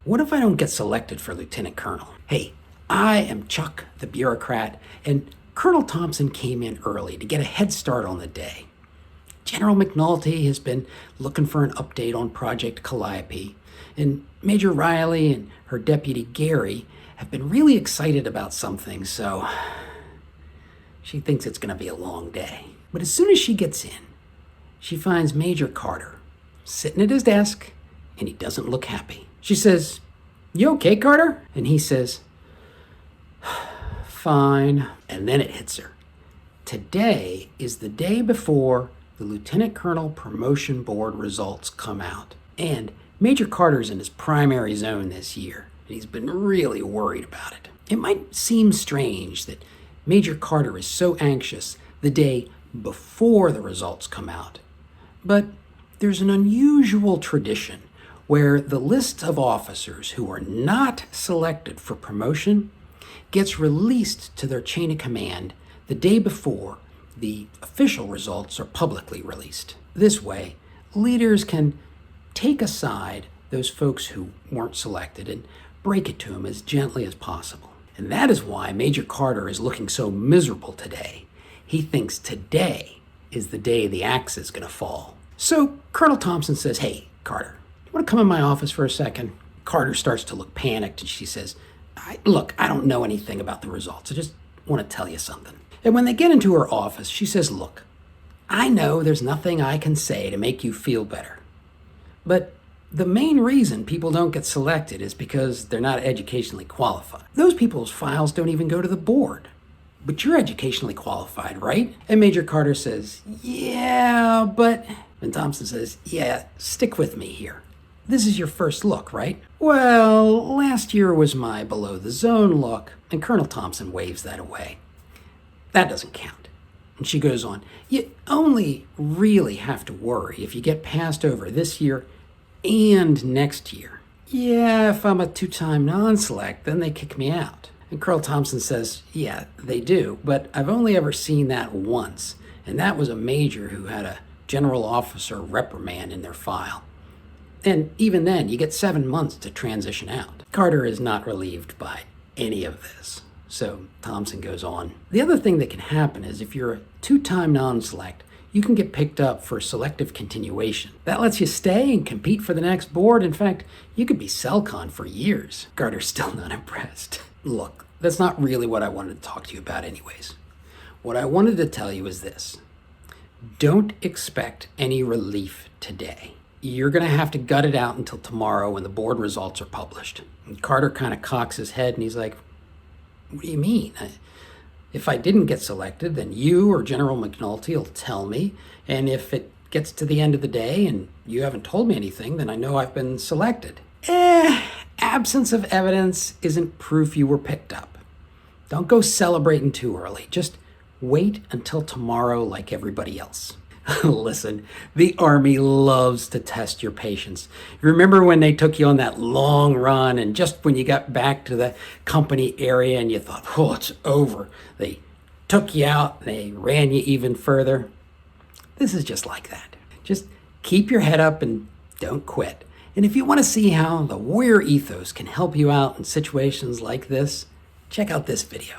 What if I don't get selected for lieutenant colonel? Hey, I am Chuck, the bureaucrat, and Colonel Thompson came in early to get a head start on the day. General McNulty has been looking for an update on Project Calliope, and Major Riley and her deputy Gary have been really excited about something, so she thinks it's going to be a long day. But as soon as she gets in, she finds Major Carter sitting at his desk, and he doesn't look happy. She says, "You okay, Carter?" And he says, "Fine." And then it hits her. Today is the day before the Lieutenant Colonel Promotion Board results come out. And Major Carter's in his primary zone this year, and he's been really worried about it. It might seem strange that Major Carter is so anxious the day before the results come out, but there's an unusual tradition where the list of officers who are not selected for promotion gets released to their chain of command the day before the official results are publicly released. This way, leaders can take aside those folks who weren't selected and break it to them as gently as possible. And that is why Major Carter is looking so miserable today. He thinks today is the day the axe is going to fall. So Colonel Thompson says, "Hey, Carter, you want to come in my office for a second?" Carter starts to look panicked, and she says, Look, I don't know anything about the results. I just want to tell you something." And when they get into her office, she says, "Look, I know there's nothing I can say to make you feel better. But the main reason people don't get selected is because they're not educationally qualified. Those people's files don't even go to the board. But you're educationally qualified, right?" And Major Carter says, "Yeah, but..." And Thompson says, "Yeah, stick with me here. This is your first look, right?" "Well, last year was my below the zone look." And Colonel Thompson waves that away. "That doesn't count." And she goes on, "You only really have to worry if you get passed over this year and next year. Yeah, if I'm a 2-time non-select, then they kick me out." And Colonel Thompson says, "Yeah, they do, but I've only ever seen that once, and that was a major who had a general officer reprimand in their file. And even then, you get 7 months to transition out." Carter is not relieved by any of this. So Thompson goes on, "The other thing that can happen is if you're a 2-time non-select, you can get picked up for selective continuation. That lets you stay and compete for the next board. In fact, you could be CELCON for years." Carter's still not impressed. "Look, that's not really what I wanted to talk to you about anyways. What I wanted to tell you is this. Don't expect any relief today. You're going to have to gut it out until tomorrow when the board results are published." And Carter kind of cocks his head and he's like, "What do you mean? If I didn't get selected, then you or General McNulty will tell me. And if it gets to the end of the day and you haven't told me anything, then I know I've been selected." Absence of evidence isn't proof you were picked up. Don't go celebrating too early. Just wait until tomorrow like everybody else. Listen, the Army loves to test your patience. Remember when they took you on that long run and just when you got back to the company area and you thought, "Oh, it's over," they took you out and they ran you even further? This is just like that. Just keep your head up and don't quit. And if you want to see how the warrior ethos can help you out in situations like this, check out this video.